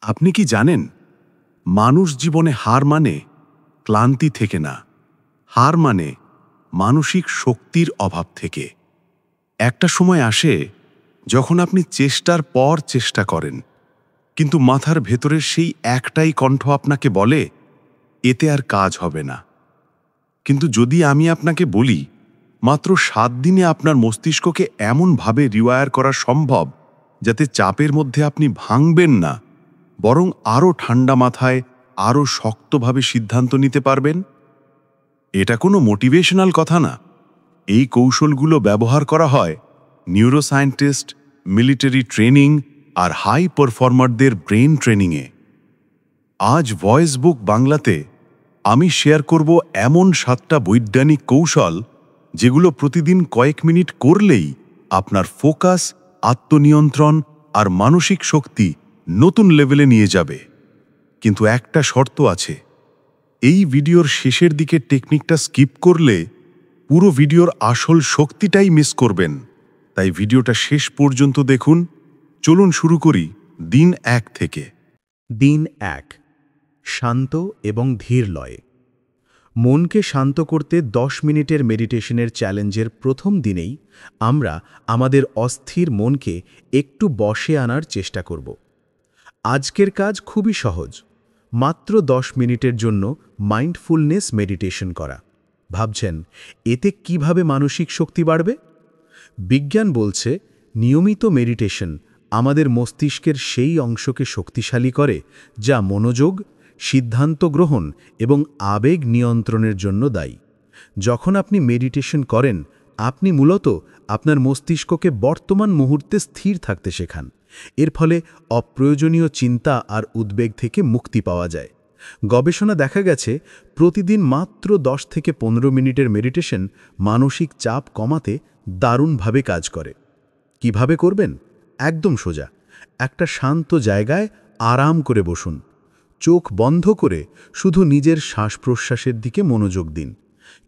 আপনি কি জানেন, মানুষ জীবনে হার মানে ক্লান্তি থেকে না, হার মানে মানসিক শক্তির অভাব থেকে। একটা সময় আসে যখন আপনি চেষ্টার পর চেষ্টা করেন, কিন্তু মাথার ভেতরের সেই একটাই কণ্ঠ আপনাকে বলে এতে আর কাজ হবে না। কিন্তু যদি আমি আপনাকে বলি মাত্র 7 দিনে আপনার মস্তিষ্ককে এমনভাবে রিওয়ায়ার করা সম্ভব যাতে চাপের মধ্যে আপনি ভাঙবেন না, বরং আরও ঠান্ডা মাথায় আরও শক্তভাবে সিদ্ধান্ত নিতে পারবেন। এটা কোনো মোটিভেশনাল কথা না। এই কৌশলগুলো ব্যবহার করা হয় নিউরোসায়েন্টিস্ট, মিলিটারি ট্রেনিং আর হাই পারফর্মারদের ব্রেন ট্রেনিংয়ে। আজ ভয়েস বুক বাংলাতে আমি শেয়ার করব এমন 7টা বৈজ্ঞানিক কৌশল যেগুলো প্রতিদিন কয়েক মিনিট করলেই আপনার ফোকাস, আত্মনিয়ন্ত্রণ আর মানসিক শক্তি নতুন লেভেলে নিয়ে যাবে। কিন্তু একটা শর্ত আছে, এই ভিডিওর শেষের দিকে টেকনিকটা স্কিপ করলে পুরো ভিডিওর আসল শক্তিটাই মিস করবেন। তাই ভিডিওটা শেষ পর্যন্ত দেখুন। চলুন শুরু করি দিন 1 থেকে। দিন 1, শান্ত এবং ধীর লয়ে। মনকে শান্ত করতে 10 মিনিটের মেডিটেশনের চ্যালেঞ্জের প্রথম দিনেই আমরা আমাদের অস্থির মনকে একটু বশে আনার চেষ্টা করব। আজকের কাজ খুবই সহজ, মাত্র 10 মিনিটের জন্য মাইন্ডফুলনেস মেডিটেশন করা। ভাবছেন এতে কিভাবে মানসিক শক্তি বাড়বে? বিজ্ঞান বলছে নিয়মিত মেডিটেশন আমাদের মস্তিষ্কের সেই অংশকে শক্তিশালী করে যা মনোযোগ, সিদ্ধান্ত গ্রহণ এবং আবেগ নিয়ন্ত্রণের জন্য দায়ী। যখন আপনি মেডিটেশন করেন, আপনি মূলত আপনার মস্তিষ্ককে বর্তমান মুহূর্তে স্থির থাকতে শেখান। এর ফলে অপ্রয়োজনীয় চিন্তা আর উদ্বেগ থেকে মুক্তি পাওয়া যায়। গবেষণা দেখা গেছে প্রতিদিন মাত্র 10 থেকে 15 মিনিটের মেডিটেশন মানসিক চাপ কমাতে দারুণভাবে কাজ করে। কিভাবে করবেন? একদম সোজা। একটা শান্ত জায়গায় আরাম করে বসুন। চোখ বন্ধ করে শুধু নিজের শ্বাস-প্রশ্বাসের দিকে মনোযোগ দিন।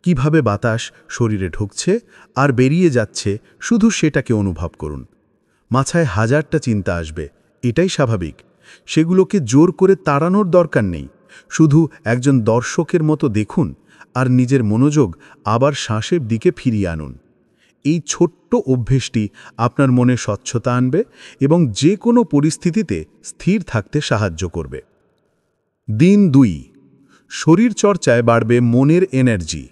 কিভাবে বাতাস শরীরে ঢুকছে আর বেরিয়ে যাচ্ছে শুধু সেটাকে অনুভব করুন। মাথায় হাজারটা চিন্তা আসবে, এটাই স্বাভাবিক। সেগুলোকে জোর করে তাড়ানোর দরকার নেই। শুধু একজন দর্শকের মতো দেখুন আর নিজের মনোযোগ আবার শ্বাসের দিকে ফিরিয়ে আনুন। এই ছোট্ট অভ্যেসটি আপনার মনে স্বচ্ছতা আনবে এবং যে কোনো পরিস্থিতিতে স্থির থাকতে সাহায্য করবে। দিন 2, শরীর চর্চায় বাড়বে মনের এনার্জি।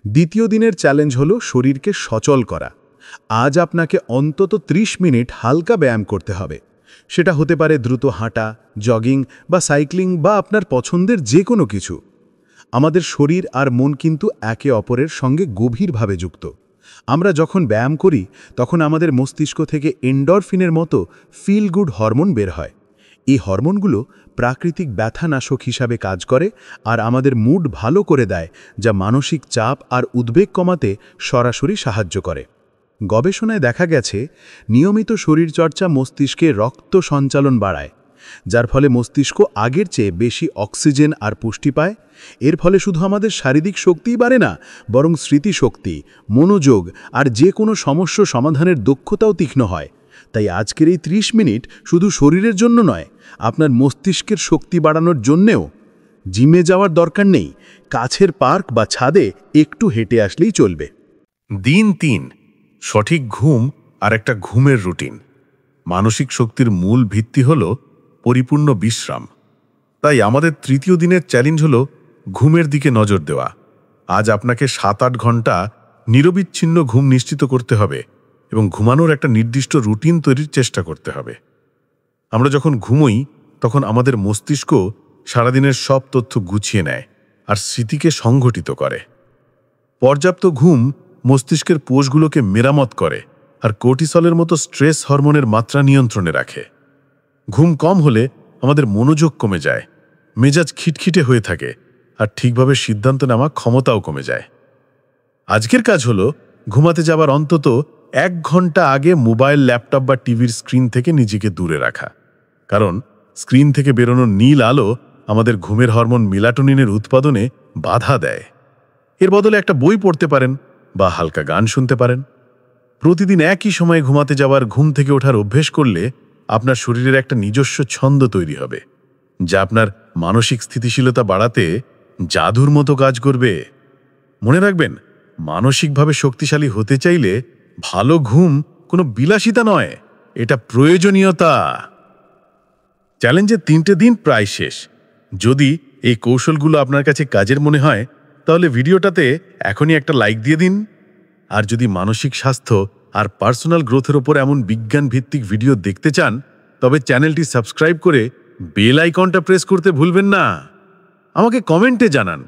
দ্বিতীয় দিনের চ্যালেঞ্জ হলো শরীরকে সচল করা। আজ আপনাকে অন্তত 30 মিনিট হালকা ব্যায়াম করতে হবে। সেটা হতে পারে দ্রুত হাঁটা, জগিং বা সাইক্লিং বা আপনার পছন্দের যে কোনো কিছু। আমাদের শরীর আর মন কিন্তু একে অপরের সঙ্গে গভীরভাবে যুক্ত। আমরা যখন ব্যায়াম করি তখন আমাদের মস্তিষ্ক থেকে এন্ডরফিনের মতো ফিল গুড হরমোন বের হয়। এই হরমোনগুলো প্রাকৃতিক ব্যথানাশক হিসাবে কাজ করে আর আমাদের মুড ভালো করে দেয়, যা মানসিক চাপ আর উদ্বেগ কমাতে সরাসরি সাহায্য করে। গবেষণায় দেখা গেছে নিয়মিত শরীরচর্চা মস্তিষ্কে রক্ত সঞ্চালন বাড়ায়, যার ফলে মস্তিষ্ক আগের চেয়ে বেশি অক্সিজেন আর পুষ্টি পায়। এর ফলে শুধু আমাদের শারীরিক শক্তিই বাড়ে না, বরং স্মৃতিশক্তি, মনোযোগ আর যে কোনো সমস্যা সমাধানের দক্ষতাও তীক্ষ্ণ হয়। তাই আজকের এই 30 মিনিট শুধু শরীরের জন্য নয়, আপনার মস্তিষ্কের শক্তি বাড়ানোর জন্যেও। জিমে যাওয়ার দরকার নেই, কাছের পার্ক বা ছাদে একটু হেঁটে আসলেই চলবে। দিন 3, সঠিক ঘুম আর একটা ঘুমের রুটিন। মানসিক শক্তির মূল ভিত্তি হল পরিপূর্ণ বিশ্রাম। তাই আমাদের তৃতীয় দিনের চ্যালেঞ্জ হল ঘুমের দিকে নজর দেওয়া। আজ আপনাকে 7-8 ঘন্টা নিরবিচ্ছিন্ন ঘুম নিশ্চিত করতে হবে এবং ঘুমানোর একটা নির্দিষ্ট রুটিন তৈরির চেষ্টা করতে হবে। আমরা যখন ঘুমোই তখন আমাদের মস্তিষ্ক সারাদিনের সব তথ্য গুছিয়ে নেয় আর স্মৃতিকে সংগঠিত করে। পর্যাপ্ত ঘুম মস্তিষ্কের কোষগুলোকে মেরামত করে আর কর্টিসলের মতো স্ট্রেস হরমোনের মাত্রা নিয়ন্ত্রণে রাখে। ঘুম কম হলে আমাদের মনোযোগ কমে যায়, মেজাজ খিটখিটে হয়ে থাকে আর ঠিকভাবে সিদ্ধান্ত নেওয়া ক্ষমতাও কমে যায়। আজকের কাজ হলো ঘুমাতে যাবার অন্তত 1 ঘন্টা আগে মোবাইল, ল্যাপটপ বা টিভির স্ক্রিন থেকে নিজেকে দূরে রাখা। কারণ স্ক্রিন থেকে বেরোনো নীল আলো আমাদের ঘুমের হরমোন মেলাটোনিনের উৎপাদনে বাধা দেয়। এর বদলে একটা বই পড়তে পারেন বা হালকা গান শুনতে পারেন। প্রতিদিন একই সময়ে ঘুমাতে যাওয়ার, ঘুম থেকে ওঠার অভ্যেস করলে আপনার শরীরের একটা নিজস্ব ছন্দ তৈরি হবে। যা আপনার মানসিক স্থিতিশীলতা বাড়াতে জাদুর মতো কাজ করবে। মনে রাখবেন, মানসিকভাবে শক্তিশালী হতে চাইলে ভালো ঘুম কোনো বিলাসিতা নয়, এটা প্রয়োজনীয়তা। চ্যালেঞ্জের 3টে দিন প্রায় শেষ। যদি এই কৌশলগুলো আপনার কাছে কাজের মনে হয় তাহলে ভিডিওটাতে এখনই একটা লাইক দিয়ে দিন। আর যদি মানসিক স্বাস্থ্য আর পার্সোনাল গ্রোথের ওপর এমন বিজ্ঞান ভিত্তিক ভিডিও দেখতে চান তবে চ্যানেলটি সাবস্ক্রাইব করে বেল আইকনটা প্রেস করতে ভুলবেন না। আমাকে কমেন্টে জানান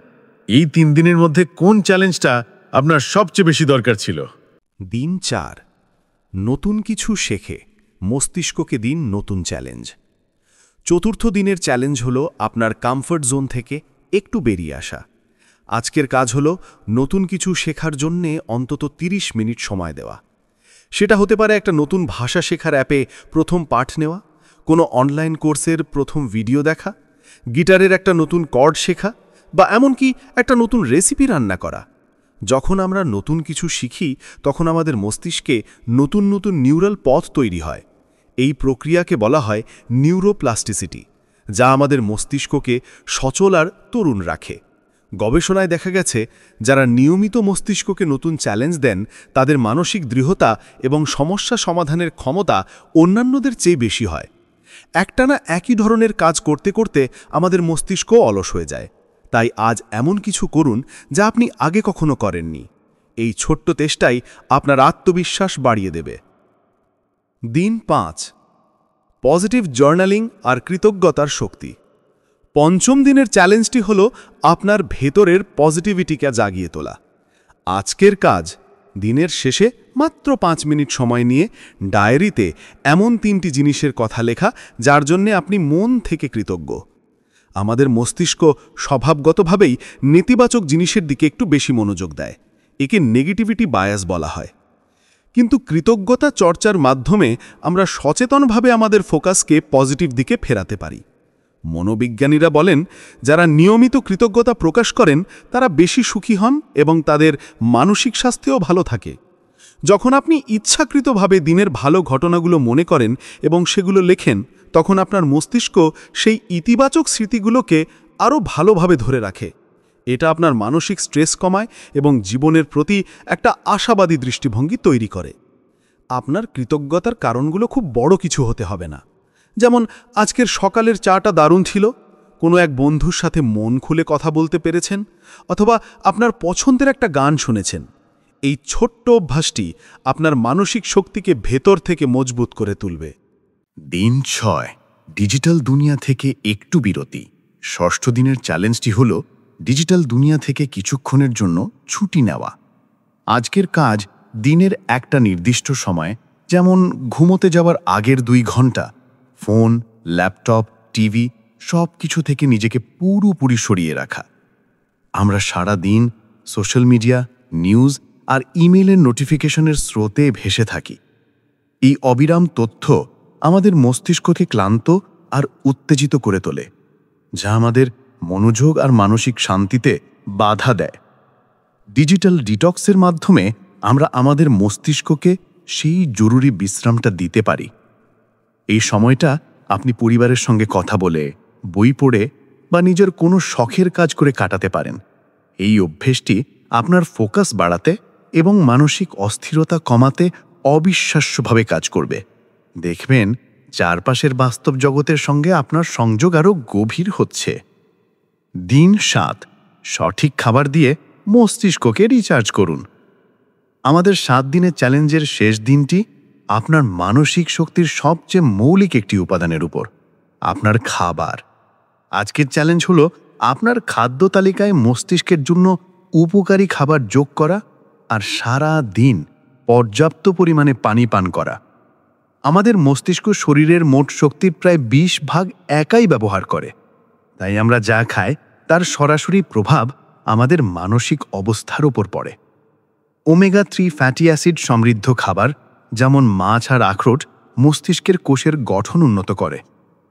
এই 3 দিনের মধ্যে কোন চ্যালেঞ্জটা আপনার সবচেয়ে বেশি দরকার ছিল। দিন 4, নতুন কিছু শেখে, মস্তিষ্ককে দিন নতুন চ্যালেঞ্জ। চতুর্থ দিনের চ্যালেঞ্জ হলো আপনার কমফর্ট জোন থেকে একটু বেরিয়ে আসা। আজকের কাজ হলো নতুন কিছু শেখার জন্যে অন্তত 30 মিনিট সময় দেওয়া। সেটা হতে পারে একটা নতুন ভাষা শেখার অ্যাপে প্রথম পাঠ নেওয়া, কোনো অনলাইন কোর্সের প্রথম ভিডিও দেখা, গিটারের একটা নতুন কর্ড শেখা, বা এমনকি একটা নতুন রেসিপি রান্না করা। যখন আমরা নতুন কিছু শিখি তখন আমাদের মস্তিষ্কে নতুন নতুন নিউরাল পথ তৈরি হয়। এই প্রক্রিয়াকে বলা হয় নিউরোপ্লাস্টিসিটি, যা আমাদের মস্তিষ্ককে সচল আর তরুণ রাখে। গবেষণায় দেখা গেছে যারা নিয়মিত মস্তিষ্ককে নতুন চ্যালেঞ্জ দেন তাদের মানসিক দৃঢ়তা এবং সমস্যা সমাধানের ক্ষমতা অন্যান্যদের চেয়ে বেশি হয়। একটানা একই ধরনের কাজ করতে করতে আমাদের মস্তিষ্ক অলস হয়ে যায়। তাই আজ এমন কিছু করুন যা আপনি আগে কখনো করেননি। এই ছোট্ট চেষ্টাই আপনার আত্মবিশ্বাস বাড়িয়ে দেবে। দিন 5, পজিটিভ জার্নালিং আর কৃতজ্ঞতার শক্তি। পঞ্চম দিনের চ্যালেঞ্জটি হলো আপনার ভেতরের পজিটিভিটিকে জাগিয়ে তোলা। আজকের কাজ, দিনের শেষে মাত্র 5 মিনিট সময় নিয়ে ডায়েরিতে এমন 3টি জিনিসের কথা লেখা যার জন্যে আপনি মন থেকে কৃতজ্ঞ। আমাদের মস্তিষ্ক স্বভাবগতভাবেই নেতিবাচক জিনিসের দিকে একটু বেশি মনোযোগ দেয়। একে নেগেটিভিটি বায়াস বলা হয়। কিন্তু কৃতজ্ঞতা চর্চার মাধ্যমে আমরা সচেতনভাবে আমাদের ফোকাসকে পজিটিভ দিকে ফেরাতে পারি। মনোবিজ্ঞানীরা বলেন যারা নিয়মিত কৃতজ্ঞতা প্রকাশ করেন তারা বেশি সুখী হন এবং তাদের মানসিক স্বাস্থ্যও ভালো থাকে। যখন আপনি ইচ্ছাকৃতভাবে দিনের ভালো ঘটনাগুলো মনে করেন এবং সেগুলো লেখেন তখন আপনার মস্তিষ্ক সেই ইতিবাচক স্মৃতিগুলোকে আরও ভালোভাবে ধরে রাখে। এটা আপনার মানসিক স্ট্রেস কমায় এবং জীবনের প্রতি একটা আশাবাদী দৃষ্টিভঙ্গি তৈরি করে। আপনার কৃতজ্ঞতার কারণগুলো খুব বড় কিছু হতে হবে না। যেমন আজকের সকালের চাটা দারুণ ছিল, কোনো এক বন্ধুর সাথে মন খুলে কথা বলতে পেরেছেন, অথবা আপনার পছন্দের একটা গান শুনেছেন। এই ছোট্ট অভ্যাসটি আপনার মানসিক শক্তিকে ভেতর থেকে মজবুত করে তুলবে। দিন 6, ডিজিটাল দুনিয়া থেকে একটু বিরতি। ষষ্ঠ দিনের চ্যালেঞ্জটি হল ডিজিটাল দুনিয়া থেকে কিছুক্ষণের জন্য ছুটি নেওয়া। আজকের কাজ, দিনের একটা নির্দিষ্ট সময়, যেমন ঘুমোতে যাওয়ার আগের 2 ঘন্টা, ফোন, ল্যাপটপ, টিভি সব কিছু থেকে নিজেকে পুরোপুরি সরিয়ে রাখা। আমরা সারা দিন সোশ্যাল মিডিয়া, নিউজ আর ইমেইলের নোটিফিকেশনের স্রোতে ভেসে থাকি। এই অবিরাম তথ্য আমাদের মস্তিষ্ককে ক্লান্ত আর উত্তেজিত করে তোলে, যা আমাদের মনোযোগ আর মানসিক শান্তিতে বাধা দেয়। ডিজিটাল ডিটক্সের মাধ্যমে আমরা আমাদের মস্তিষ্ককে সেই জরুরি বিশ্রামটা দিতে পারি। এই সময়টা আপনি পরিবারের সঙ্গে কথা বলে, বই পড়ে বা নিজের কোনো শখের কাজ করে কাটাতে পারেন। এই অভ্যেসটি আপনার ফোকাস বাড়াতে এবং মানসিক অস্থিরতা কমাতে অবিশ্বাস্যভাবে কাজ করবে। দেখবেন চারপাশের বাস্তব জগতের সঙ্গে আপনার সংযোগ আরও গভীর হচ্ছে। দিন 7, সঠিক খাবার দিয়ে মস্তিষ্ককে রিচার্জ করুন। আমাদের 7 দিনের চ্যালেঞ্জের শেষ দিনটি আপনার মানসিক শক্তির সবচেয়ে মৌলিক একটি উপাদানের উপর, আপনার খাবার। আজকের চ্যালেঞ্জ হলো আপনার খাদ্য তালিকায় মস্তিষ্কের জন্য উপকারী খাবার যোগ করা আর সারা দিন পর্যাপ্ত পরিমাণে পানি পান করা। আমাদের মস্তিষ্ক শরীরের মোট শক্তির প্রায় 20% একাই ব্যবহার করে, তাই আমরা যা খাই তার সরাসরি প্রভাব আমাদের মানসিক অবস্থার উপর পড়ে। ওমেগা 3 ফ্যাটি অ্যাসিড সমৃদ্ধ খাবার যেমন মাছ আর আখরোট মস্তিষ্কের কোষের গঠন উন্নত করে।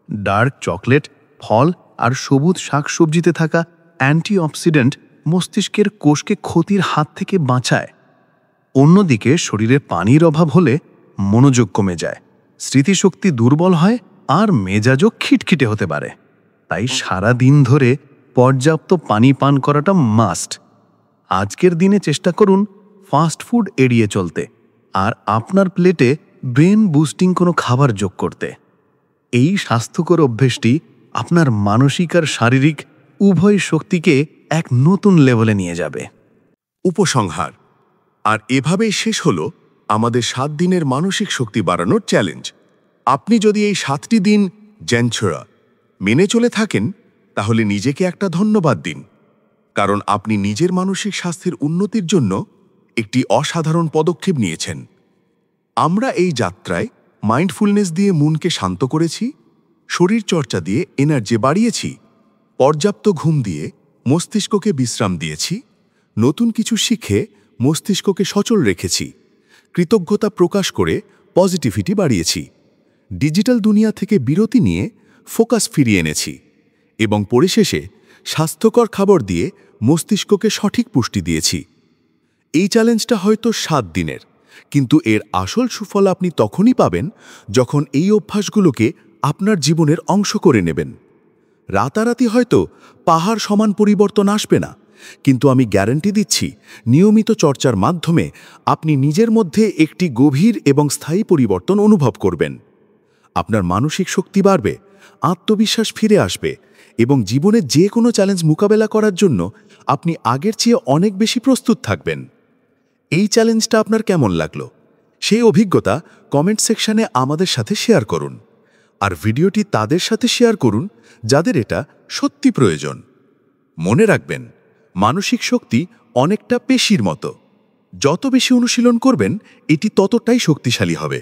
ডার্ক চকলেট, ফল আর সবুজ শাকসবজিতে থাকা অ্যান্টিঅক্সিডেন্ট মস্তিষ্কের কোষকে ক্ষতির হাত থেকে বাঁচায়। অন্যদিকে শরীরে পানির অভাব হলে মনোযোগ কমে যায়, স্মৃতিশক্তি দুর্বল হয় আর মেজাজও খিটখিটে হতে পারে। তাই সারা দিন ধরে পর্যাপ্ত পানি পান করাটা মাস্ট। আজকের দিনে চেষ্টা করুন ফাস্ট ফুড এড়িয়ে চলতে আর আপনার প্লেটে ব্রেন বুস্টিং কোনো খাবার যোগ করতে। এই স্বাস্থ্যকর অভ্যেসটি আপনার মানসিক আর শারীরিক উভয় শক্তিকে এক নতুন লেভেলে নিয়ে যাবে। উপসংহার। আর এভাবেই শেষ হলো আমাদের 7 দিনের মানসিক শক্তি বাড়ানোর চ্যালেঞ্জ। আপনি যদি এই 7টি দিন জেনছড়া মেনে চলে থাকেন, তাহলে নিজেকে একটা ধন্যবাদ দিন, কারণ আপনি নিজের মানসিক স্বাস্থ্যের উন্নতির জন্য একটি অসাধারণ পদক্ষেপ নিয়েছেন। আমরা এই যাত্রায় মাইন্ডফুলনেস দিয়ে মনকে শান্ত করেছি, শরীর চর্চা দিয়ে এনার্জি বাড়িয়েছি, পর্যাপ্ত ঘুম দিয়ে মস্তিষ্ককে বিশ্রাম দিয়েছি, নতুন কিছু শিখে মস্তিষ্ককে সচল রেখেছি, কৃতজ্ঞতা প্রকাশ করে পজিটিভিটি বাড়িয়েছি, ডিজিটাল দুনিয়া থেকে বিরতি নিয়ে ফোকাস ফিরিয়ে এনেছি এবং পরিশেষে স্বাস্থ্যকর খাবার দিয়ে মস্তিষ্ককে সঠিক পুষ্টি দিয়েছি। এই চ্যালেঞ্জটা হয়তো 7 দিনের, কিন্তু এর আসল সুফল আপনি তখনই পাবেন যখন এই অভ্যাসগুলোকে আপনার জীবনের অংশ করে নেবেন। রাতারাতি হয়তো পাহাড় সমান পরিবর্তন আসবে না, কিন্তু আমি গ্যারান্টি দিচ্ছি নিয়মিত চর্চার মাধ্যমে আপনি নিজের মধ্যে একটি গভীর এবং স্থায়ী পরিবর্তন অনুভব করবেন। আপনার মানসিক শক্তি বাড়বে, আত্মবিশ্বাস ফিরে আসবে এবং জীবনে যে কোনো চ্যালেঞ্জ মোকাবেলা করার জন্য আপনি আগের চেয়ে অনেক বেশি প্রস্তুত থাকবেন। এই চ্যালেঞ্জটা আপনার কেমন লাগলো সেই অভিজ্ঞতা কমেন্ট সেকশনে আমাদের সাথে শেয়ার করুন, আর ভিডিওটি তাদের সাথে শেয়ার করুন যাদের এটা সত্যি প্রয়োজন। মনে রাখবেন, মানসিক শক্তি অনেকটা পেশির মতো, যত বেশি অনুশীলন করবেন এটি ততটাই শক্তিশালী হবে।